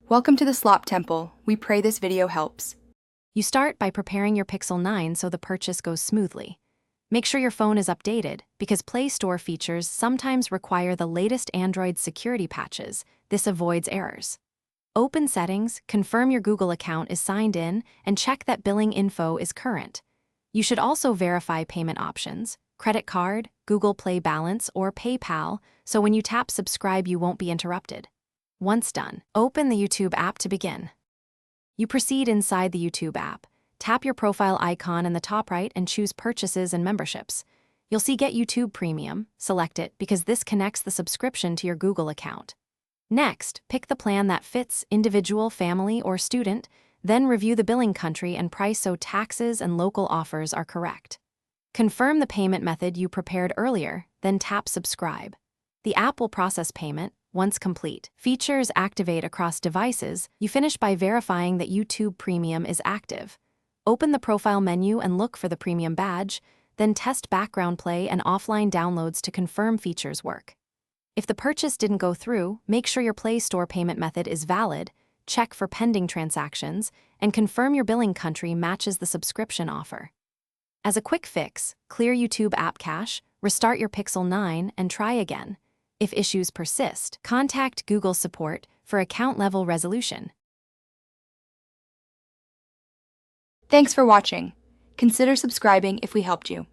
Welcome to the Slop Temple. We pray this video helps. You start by preparing your Pixel 9 so the purchase goes smoothly. Make sure your phone is updated, because Play Store features sometimes require the latest Android security patches. This avoids errors. Open Settings, confirm your Google account is signed in, and check that billing info is current. You should also verify payment options, credit card, Google Play Balance, or PayPal, so when you tap subscribe you won't be interrupted. Once done, open the YouTube app to begin. You proceed inside the YouTube app. Tap your profile icon in the top right and choose Purchases and Memberships. You'll see Get YouTube Premium. Select it because this connects the subscription to your Google account. Next, pick the plan that fits individual, family, or student, then review the billing country and price so taxes and local offers are correct. Confirm the payment method you prepared earlier, then tap Subscribe. The app will process payment. Once complete, features activate across devices. You finish by verifying that YouTube Premium is active. Open the profile menu and look for the Premium badge, then test background play and offline downloads to confirm features work. If the purchase didn't go through, make sure your Play Store payment method is valid, check for pending transactions, and confirm your billing country matches the subscription offer. As a quick fix, clear YouTube app cache, restart your Pixel 9, and try again. If issues persist, contact Google support for account-level resolution. Thanks for watching. Consider subscribing if we helped you.